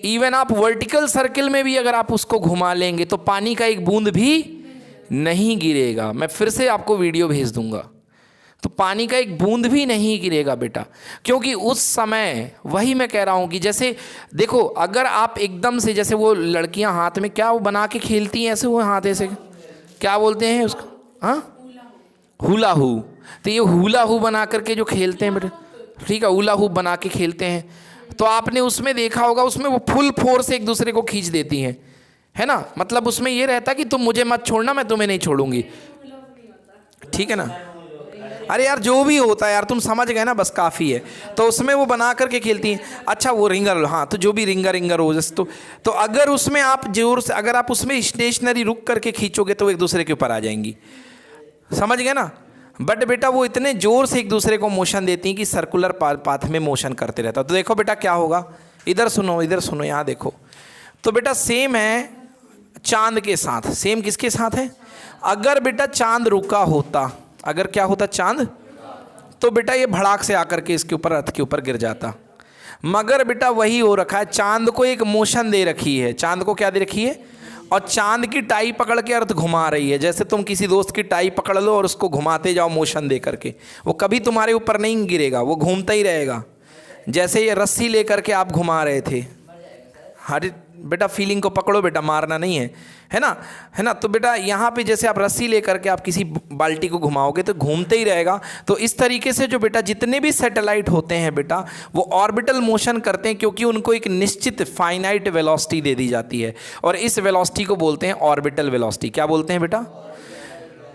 इवन आप वर्टिकल सर्किल में भी अगर आप उसको घुमा लेंगे तो पानी का एक बूंद भी नहीं गिरेगा। मैं फिर से आपको वीडियो भेज दूंगा, तो पानी का एक बूंद भी नहीं गिरेगा बेटा, क्योंकि उस समय वही मैं कह रहा हूँ कि जैसे देखो, अगर आप एकदम से, जैसे वो लड़कियाँ हाथ में क्या वो बना के खेलती हैं, ऐसे वो हाथ ऐसे क्या बोलते हैं उसको? हाँ, हुला हू। तो ये हुला हू बना करके जो खेलते हैं बेटा, ठीक है, हुला हू बना के खेलते हैं, तो आपने उसमें देखा होगा, उसमें वो फुल फोर्स से एक दूसरे को खींच देती हैं, है ना। मतलब उसमें ये रहता कि तुम मुझे मत छोड़ना, मैं तुम्हें नहीं छोड़ूंगी, ठीक है ना। अरे यार जो भी होता है यार, तुम समझ गए ना, बस काफ़ी है। तो उसमें वो बना करके खेलती हैं। अच्छा वो रिंगर, हाँ, तो जो भी रिंगर हो जैसे, तो अगर उसमें आप जोर से, अगर आप उसमें स्टेशनरी रुक करके खींचोगे तो एक दूसरे के ऊपर आ जाएंगी, समझ गए ना। बट बेटा वो इतने जोर से एक दूसरे को मोशन देती हैं कि सर्कुलर पाथ में मोशन करते रहता। तो देखो बेटा क्या होगा, इधर सुनो, यहाँ देखो। तो बेटा सेम है चांद के साथ, सेम किसके साथ है? अगर बेटा चांद रुका होता, अगर क्या होता चांद, तो बेटा ये भड़ाक से आकर के इसके ऊपर, अर्थ के ऊपर गिर जाता। मगर बेटा वही हो रखा है, चांद को एक मोशन दे रखी है। चांद को क्या दे रखी है? और चांद की टाई पकड़ के अर्थ घुमा रही है। जैसे तुम किसी दोस्त की टाई पकड़ लो और उसको घुमाते जाओ मोशन दे करके, वो कभी तुम्हारे ऊपर नहीं गिरेगा, वो घूमता ही रहेगा। जैसे ये रस्सी लेकर के आप घुमा रहे थे, हर बेटा फीलिंग को पकड़ो बेटा, मारना नहीं है ना। तो बेटा यहाँ पे जैसे आप रस्सी लेकर के आप किसी बाल्टी को घुमाओगे तो घूमते ही रहेगा। तो इस तरीके से जो बेटा जितने भी सैटेलाइट होते हैं बेटा, वो ऑर्बिटल मोशन करते हैं, क्योंकि उनको एक निश्चित फाइनाइट वेलोसिटी दे दी जाती है, और इस वेलोसिटी को बोलते हैं ऑर्बिटल वेलोसिटी। क्या बोलते हैं बेटा?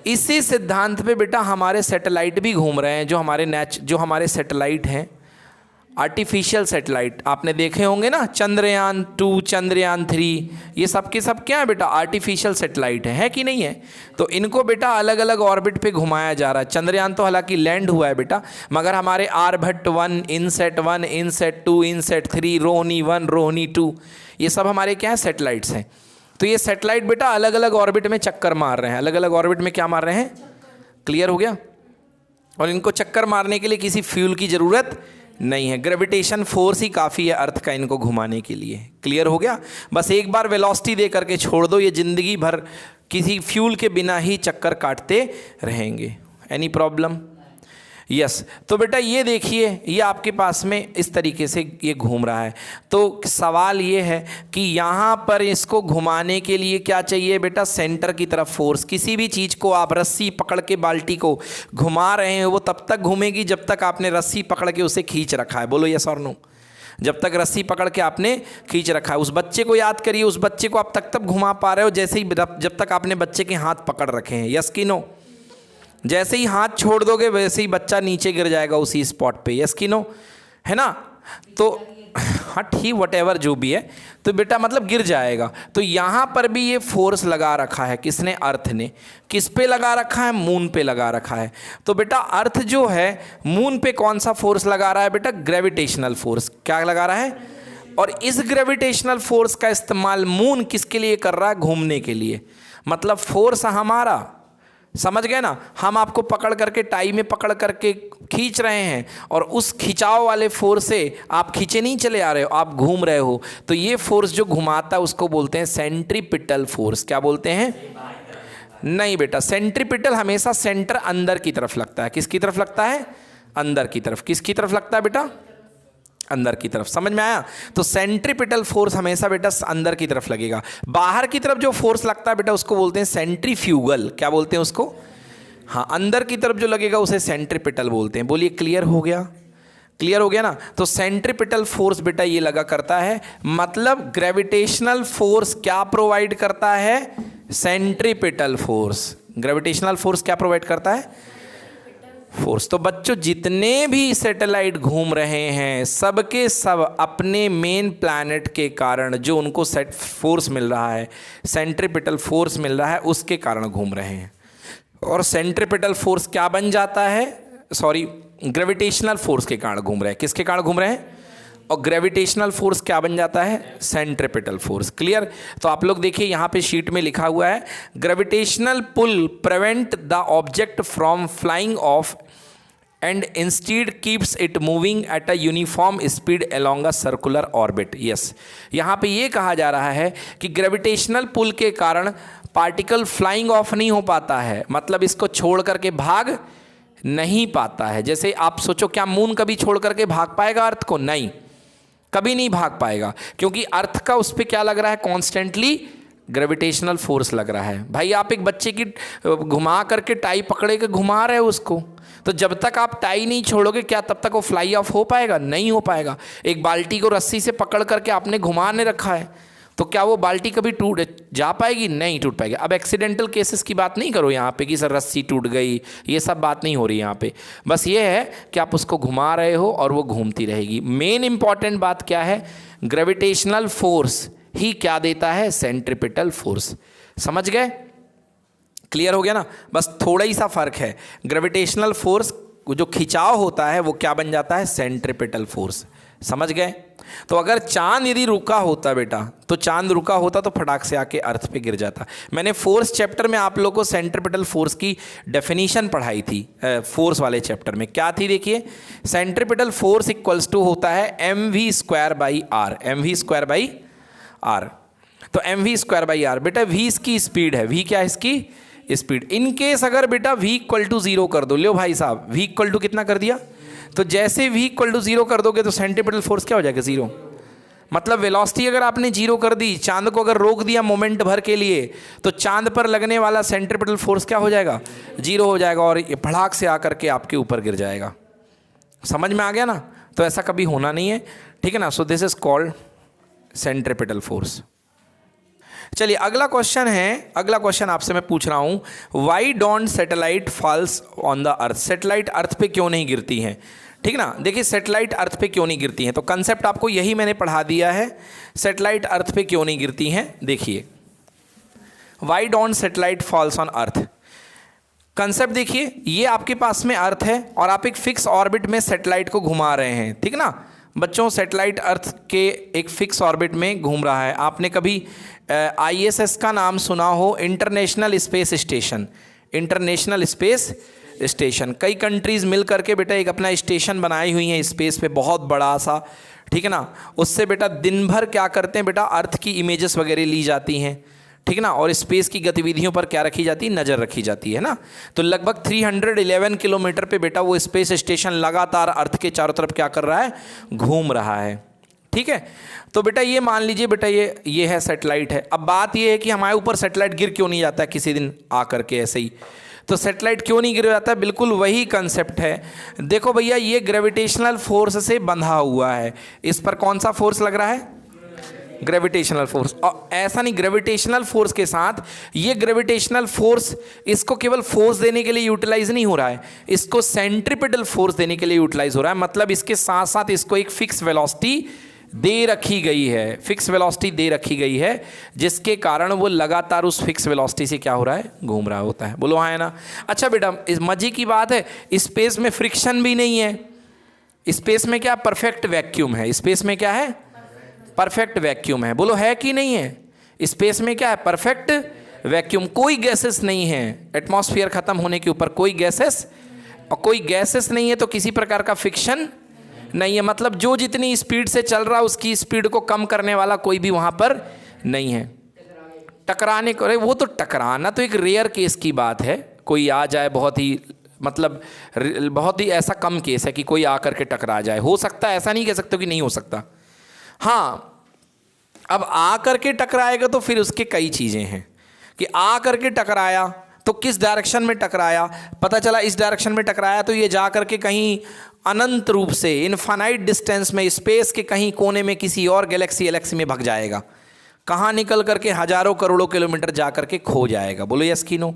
इसी सिद्धांत पे बेटा हमारे सैटेलाइट भी घूम रहे हैं। जो हमारे सैटेलाइट हैं, आर्टिफिशियल सैटेलाइट आपने देखे होंगे ना, चंद्रयान 2, चंद्रयान 3, ये सब के सब क्या है बेटा? आर्टिफिशियल सैटेलाइट है कि नहीं है? तो इनको बेटा अलग अलग ऑर्बिट पे घुमाया जा रहा है। चंद्रयान तो हालांकि लैंड हुआ है बेटा, मगर हमारे आर्यभट्ट 1, इनसेट 1, इनसेट 2, इनसेट 3, रोहिणी 1, रोहिणी 2, ये सब हमारे क्या है? सैटेलाइट्स हैं। तो ये सैटेलाइट बेटा अलग अलग ऑर्बिट में चक्कर मार रहे हैं, अलग अलग ऑर्बिट में क्या मार रहे हैं? क्लियर हो गया? और इनको चक्कर मारने के लिए किसी फ्यूल की ज़रूरत नहीं है, ग्रेविटेशन फोर्स ही काफ़ी है अर्थ का इनको घुमाने के लिए। क्लियर हो गया? बस एक बार वेलोसिटी दे करके छोड़ दो, ये ज़िंदगी भर किसी फ्यूल के बिना ही चक्कर काटते रहेंगे। Any problem? यस। तो बेटा ये देखिए, ये आपके पास में इस तरीके से ये घूम रहा है। तो सवाल ये है कि यहाँ पर इसको घुमाने के लिए क्या चाहिए बेटा? सेंटर की तरफ फोर्स। किसी भी चीज़ को आप रस्सी पकड़ के बाल्टी को घुमा रहे हैं, वो तब तक घूमेगी जब तक आपने रस्सी पकड़ के उसे खींच रखा है। बोलो यस और नो? जब तक रस्सी पकड़ के आपने खींच रखा है। उस बच्चे को याद करिए, उस बच्चे को आप तब घुमा पा रहे हो जैसे ही जब तक आपने बच्चे के हाथ पकड़ रखे हैं। यस कि नो? जैसे ही हाथ छोड़ दोगे वैसे ही बच्चा नीचे गिर जाएगा उसी स्पॉट पे। यस कि नो? है ना? तो हाँ ठीक, वटेवर जो भी है, तो बेटा मतलब गिर जाएगा। तो यहाँ पर भी ये फोर्स लगा रखा है, किसने? अर्थ ने। किस पे लगा रखा है? मून पे लगा रखा है। तो बेटा अर्थ जो है मून पे कौन सा फोर्स लगा रहा है बेटा? Gravitational force. क्या लगा रहा है? और इस ग्रेविटेशनल फोर्स का इस्तेमाल मून किसके लिए कर रहा है? घूमने के लिए। मतलब फोर्स हमारा, समझ गए ना? हम आपको पकड़ करके टाई में पकड़ करके खींच रहे हैं, और उस खिंचाव वाले फोर्स से आप खींचे नहीं चले आ रहे हो, आप घूम रहे हो। तो ये फोर्स जो घुमाता है उसको बोलते हैं सेंट्रीपिटल फोर्स। क्या बोलते हैं? नहीं बेटा, सेंट्रीपिटल हमेशा सेंटर अंदर की तरफ लगता है। किसकी तरफ लगता है? अंदर की तरफ। किसकी तरफ लगता है बेटा? अंदर की तरफ। समझ में आया? तो सेंट्रीपिटल फोर्स हमेशा बेटा अंदर की तरफ लगेगा। बाहर की तरफ जो फोर्स लगता है बेटा उसको बोलते हैं सेंट्रीफ्यूगल। क्या बोलते हैं उसको? हाँ, अंदर की तरफ जो लगेगा उसे सेंट्रीपिटल बोलते हैं। बोलिए क्लियर हो गया? क्लियर हो गया ना? तो सेंट्रीपिटल फोर्स बेटा ये लगा करता है, मतलब ग्रेविटेशनल फोर्स क्या प्रोवाइड करता है? Centripetal force. ग्रेविटेशनल फोर्स क्या प्रोवाइड करता है? फोर्स। तो बच्चों जितने भी सैटेलाइट घूम रहे हैं सबके सब अपने मेन प्लैनेट के कारण जो उनको फोर्स मिल रहा है, सेंट्रीपिटल फोर्स मिल रहा है, उसके कारण घूम रहे हैं। और सेंट्रीपिटल फोर्स क्या बन जाता है? सॉरी, ग्रेविटेशनल फोर्स के कारण घूम रहे हैं। किसके कारण घूम रहे हैं? और ग्रेविटेशनल फोर्स क्या बन जाता है? Centripetal force. क्लियर? तो आप लोग देखिए यहाँ पे शीट में लिखा हुआ है, gravitational pull prevent the object from flying off and instead keeps it moving at a uniform speed along a circular orbit. Yes, यहाँ पे ये कहा जा रहा है कि ग्रेविटेशनल पुल के कारण पार्टिकल फ्लाइंग ऑफ नहीं हो पाता है, मतलब इसको छोड़ करके भाग नहीं पाता है। जैसे आप सोचो, क्या मून कभी छोड़ करके भाग पाएगा अर्थ को? नहीं, कभी नहीं भाग पाएगा, क्योंकि अर्थ का उस पर क्या लग रहा है? कॉन्स्टेंटली ग्रेविटेशनल फोर्स लग रहा है। भाई आप एक बच्चे की घुमा करके टाई पकड़े के घुमा रहे हो उसको, तो जब तक आप टाई नहीं छोड़ोगे क्या तब तक वो फ्लाई ऑफ हो पाएगा? नहीं हो पाएगा। एक बाल्टी को रस्सी से पकड़ करके आपने घुमाने रखा है, तो क्या वो बाल्टी कभी टूट जा पाएगी? नहीं टूट पाएगी। अब एक्सीडेंटल केसेस की बात नहीं करो यहाँ पे कि सर रस्सी टूट गई, ये सब बात नहीं हो रही यहाँ पे। बस ये है कि आप उसको घुमा रहे हो और वो घूमती रहेगी। मेन इंपॉर्टेंट बात क्या है? ग्रेविटेशनल फोर्स ही क्या देता है? Centripetal force. समझ गए? क्लियर हो गया ना? बस थोड़ा ही सा फर्क है। ग्रेविटेशनल फोर्स जो खिंचाव होता है वो क्या बन जाता है? Centripetal force. समझ गए? तो अगर चांद यदि रुका होता बेटा, तो चांद रुका होता तो फटाक से आके अर्थ पे गिर जाता। मैंने फोर्स चैप्टर में आप लोगों को सेंट्रिपिटल फोर्स की डेफिनेशन पढ़ाई थी, फोर्स वाले चैप्टर में। क्या थी? देखिए, सेंट्रिपिटल फोर्स इक्वल्स टू होता है mv²/r। mv²/r। तो mv²/r बेटा v इसकी स्पीड है। v क्या है? इसकी स्पीड। इन केस अगर बेटा v इक्वल टू 0 कर दो, लो भाई साहब v इक्वल टू कितना कर दिया? तो जैसे v इक्वल टू 0 कर दोगे तो सेंट्रिपिटल फोर्स क्या हो जाएगा? 0। मतलब वेलोसिटी अगर आपने 0 कर दी, चांद को अगर रोक दिया मोमेंट भर के लिए, तो चांद पर लगने वाला सेंट्रिपिटल फोर्स क्या हो जाएगा? 0 हो जाएगा और ये भड़ाक से आकर के आपके ऊपर गिर जाएगा। समझ में आ गया ना? तो ऐसा कभी होना नहीं है, ठीक है ना? सो this is called centripetal force. चलिए अगला क्वेश्चन है, अगला क्वेश्चन आपसे मैं पूछ रहा हूं, why don't satellite falls on the earth? Satellite earth पे क्यों नहीं गिरती हैं? ठीक ना? देखिए सैटेलाइट अर्थ पे क्यों नहीं गिरती हैं, तो कंसेप्ट आपको यही मैंने पढ़ा दिया है। सैटेलाइट अर्थ पे क्यों नहीं गिरती हैं? देखिए, Y don't satellite falls on earth. Concept देखिए, ये आपके पास में अर्थ है और आप एक फिक्स ऑर्बिट में सैटेलाइट को घुमा रहे हैं, ठीक ना बच्चों? सैटेलाइट अर्थ के एक फिक्स ऑर्बिट में घूम रहा है। आपने कभी ISS का नाम सुना हो, international space station. International space station, कई कंट्रीज़ मिल करके बेटा एक अपना स्टेशन बनाई हुई हैं स्पेस पे, बहुत बड़ा सा, ठीक है ना? उससे बेटा दिन भर क्या करते हैं बेटा? अर्थ की इमेजेस वगैरह ली जाती हैं, ठीक ना? और स्पेस की गतिविधियों पर क्या रखी जाती है? नज़र रखी जाती है ना? तो लगभग 311 किलोमीटर पे बेटा वो स्पेस स्टेशन लगातार अर्थ के चारों तरफ क्या कर रहा है? घूम रहा है, ठीक है? तो बेटा ये मान लीजिए बेटा ये है सैटेलाइट है। अब बात ये है कि हमारे ऊपर सैटेलाइट गिर क्यों नहीं जाता है किसी दिन आकर के ऐसे ही? तो सैटेलाइट क्यों नहीं गिर जाता? बिल्कुल वही कंसेप्ट है। देखो भैया, ये ग्रेविटेशनल फोर्स से बंधा हुआ है। इस पर कौन सा फोर्स लग रहा है? Gravitational force. और ऐसा नहीं, ग्रेविटेशनल फोर्स के साथ ये ग्रेविटेशनल फोर्स इसको केवल फोर्स देने के लिए यूटिलाइज नहीं हो रहा है, इसको सेंट्रिपिटल फोर्स देने के लिए यूटिलाइज हो रहा है। मतलब इसके साथ साथ इसको एक फिक्स वेलोसिटी दे रखी गई है, फिक्स वेलोसिटी दे रखी गई है, जिसके कारण वो लगातार उस फिक्स वेलोसिटी से क्या हो रहा है? घूम रहा होता है। बोलो हाँ है ना? अच्छा बेटा, इस मजे की बात है, स्पेस में फ्रिक्शन भी नहीं है। स्पेस में क्या? परफेक्ट वैक्यूम है। स्पेस में क्या है? परफेक्ट वैक्यूम है। बोलो है कि नहीं है? स्पेस में क्या है? Perfect vacuum. कोई गैसेस नहीं है, एटमॉस्फेयर खत्म होने के ऊपर कोई गैसेस, और कोई गैसेस नहीं है तो किसी प्रकार का फिक्शन नहीं है। मतलब जो जितनी स्पीड से चल रहा है उसकी स्पीड को कम करने वाला कोई भी वहाँ पर नहीं है। टकराने को, अरे वो तो टकराना तो एक रेयर केस की बात है, कोई आ जाए, बहुत ही मतलब बहुत ही ऐसा कम केस है कि कोई आकर के टकरा जाए। हो सकता है, ऐसा नहीं कह सकते कि नहीं हो सकता। हाँ, अब आ करके टकराएगा तो फिर उसके कई चीज़ें हैं कि आ करके टकराया तो किस डायरेक्शन में टकराया। पता चला इस डायरेक्शन में टकराया तो ये जा करके कहीं अनंत रूप से इनफाइनाइट डिस्टेंस में स्पेस के कहीं कोने में किसी और गैलेक्सी में भग जाएगा, कहाँ निकल करके हजारों करोड़ों किलोमीटर जा करके खो जाएगा। बोलो यस कि नो?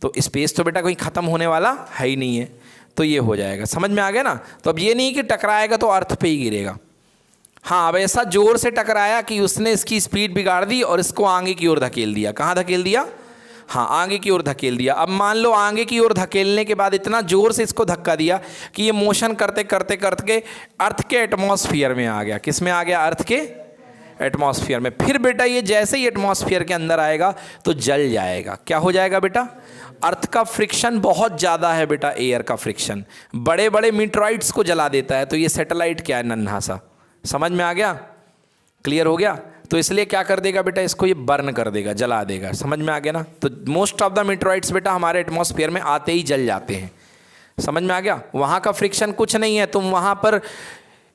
तो स्पेस तो बेटा कोई ख़त्म होने वाला है ही नहीं है, तो ये हो जाएगा। समझ में आ गया ना? तो अब ये नहीं कि टकराएगा तो अर्थ पे ही गिरेगा। हाँ, अब ऐसा जोर से टकराया कि उसने इसकी स्पीड बिगाड़ दी और इसको आगे की ओर धकेल दिया। कहाँ धकेल दिया? हाँ, आगे की ओर धकेल दिया। अब मान लो आगे की ओर धकेलने के बाद इतना जोर से इसको धक्का दिया कि ये मोशन करते करते करते अर्थ के एटमॉस्फेयर में आ गया। किस में आ गया? अर्थ के एटमॉस्फेयर में। फिर बेटा ये जैसे ही एटमॉस्फेयर के अंदर आएगा तो जल जाएगा। क्या हो जाएगा बेटा? अर्थ का फ्रिक्शन बहुत ज़्यादा है बेटा, एयर का फ्रिक्शन बड़े बड़े मीटरॉइड्स को जला देता है। तो ये सैटेलाइट क्या है? नन्हा सा। समझ में आ गया? क्लियर हो गया? तो इसलिए क्या कर देगा बेटा? इसको ये बर्न कर देगा, जला देगा। समझ में आ गया ना? तो मोस्ट ऑफ द मीटरॉइड्स बेटा हमारे एटमॉस्फेयर में आते ही जल जाते हैं। समझ में आ गया? वहाँ का फ्रिक्शन कुछ नहीं है। तुम वहाँ पर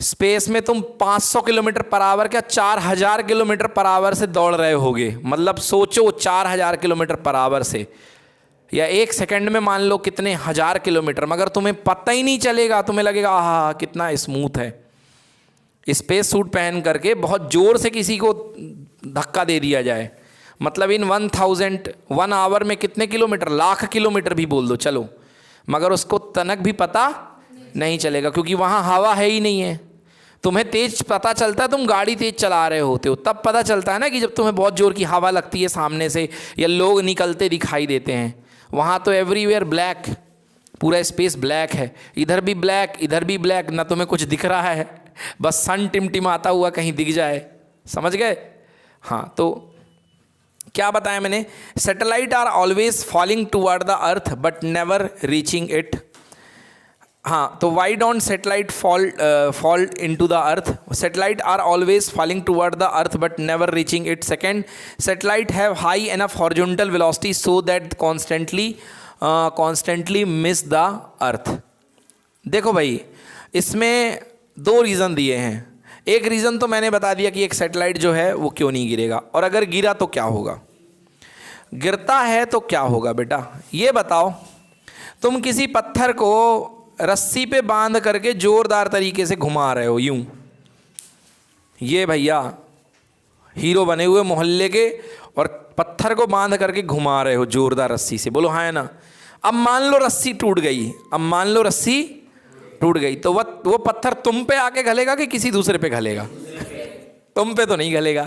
स्पेस में तुम 500 किलोमीटर पर आवर क्या 4000 किलोमीटर पर आवर से दौड़ रहे होगे। मतलब सोचो 4000 किलोमीटर पर आवर से, या एक सेकंड में मान लो कितने हजार किलोमीटर, मगर तुम्हें पता ही नहीं चलेगा। तुम्हें लगेगा आहा कितना स्मूथ है। स्पेस सूट पहन करके बहुत ज़ोर से किसी को धक्का दे दिया जाए, मतलब इन 1 आवर में कितने किलोमीटर, लाख किलोमीटर भी बोल दो चलो, मगर उसको तनक भी पता नहीं चलेगा, क्योंकि वहाँ हवा है ही नहीं है। तुम्हें तेज पता चलता है, तुम गाड़ी तेज चला रहे होते हो, तब पता चलता है ना कि जब तुम्हें बहुत ज़ोर की हवा लगती है सामने से या लोग निकलते दिखाई देते हैं। वहाँ तो एवरीवेयर ब्लैक, पूरा स्पेस ब्लैक है, इधर भी ब्लैक इधर भी ब्लैक, ना तुम्हें कुछ दिख रहा है, बस सन टिमटिमाता हुआ कहीं दिख जाए, समझ गए। हाँ, तो क्या बताया मैंने, satellite are always falling toward the earth but never reaching it. हाँ, तो why don't satellite fall into the earth, satellite are always falling toward the earth but never reaching it. Second, satellite have high enough horizontal velocity so that constantly miss the earth. देखो भाई, इसमें 2 reason दिए हैं। एक reason तो मैंने बता दिया कि एक सैटेलाइट जो है वो क्यों नहीं गिरेगा, और अगर गिरा तो क्या होगा, गिरता है तो क्या होगा। बेटा ये बताओ, तुम किसी पत्थर को रस्सी पे बांध करके ज़ोरदार तरीके से घुमा रहे हो यूं, ये भैया हीरो बने हुए मोहल्ले के, और पत्थर को बांध करके घुमा रहे हो ज़ोरदार रस्सी से, बोलो हाँ है ना। अब मान लो रस्सी टूट गई, अब मान लो रस्सी टूट गई, तो वो पत्थर तुम पे आके घलेगा कि किसी दूसरे पे घलेगा? तुम पे तो नहीं घलेगा,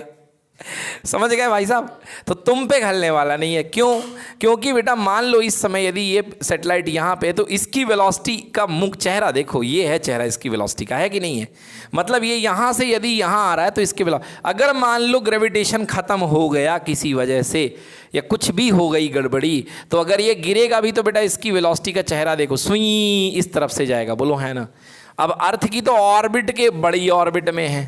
समझ गए भाई साहब। तो तुम पे घलने वाला नहीं है। क्यों? क्योंकि बेटा मान लो इस समय यदि ये सैटेलाइट यहाँ पे, तो इसकी वेलोसिटी का मुख चेहरा देखो, ये है चेहरा इसकी वेलोसिटी का, है कि नहीं है? मतलब ये यहाँ से यदि यहाँ आ रहा है तो इसके अगर मान लो ग्रेविटेशन ख़त्म हो गया किसी वजह से, या कुछ भी हो गई गड़बड़ी, तो अगर ये गिरेगा भी तो बेटा इसकी वेलोसिटी का चेहरा देखो, सुई इस तरफ से जाएगा, बोलो है ना। अब अर्थ की तो ऑर्बिट के बड़ी ऑर्बिट में है,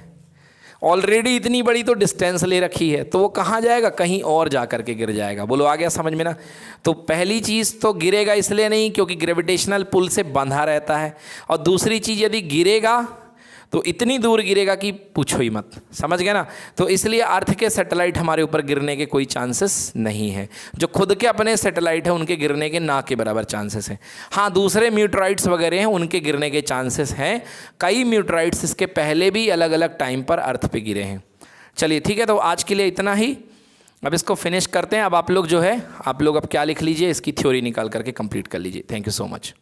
ऑलरेडी इतनी बड़ी तो डिस्टेंस ले रखी है, तो वो कहाँ जाएगा? कहीं और जा कर के गिर जाएगा। बोलो आ गया समझ में ना। तो पहली चीज़ तो गिरेगा इसलिए नहीं क्योंकि ग्रेविटेशनल पुल से बंधा रहता है, और दूसरी चीज़ यदि गिरेगा तो इतनी दूर गिरेगा कि पूछो ही मत, समझ गए ना। तो इसलिए अर्थ के सैटेलाइट हमारे ऊपर गिरने के कोई चांसेस नहीं है। जो खुद के अपने सैटेलाइट हैं उनके गिरने के ना के बराबर चांसेस हैं। हाँ, दूसरे म्यूटराइट्स वगैरह हैं उनके गिरने के चांसेस हैं। कई म्यूटराइट्स इसके पहले भी अलग अलग टाइम पर अर्थ पे गिरे हैं। चलिए ठीक है, तो आज के लिए इतना ही, अब इसको फिनिश करते हैं। अब आप लोग जो है, आप लोग अब क्या लिख लीजिए, इसकी थ्योरी निकाल करके कंप्लीट कर लीजिए। Thank you so much.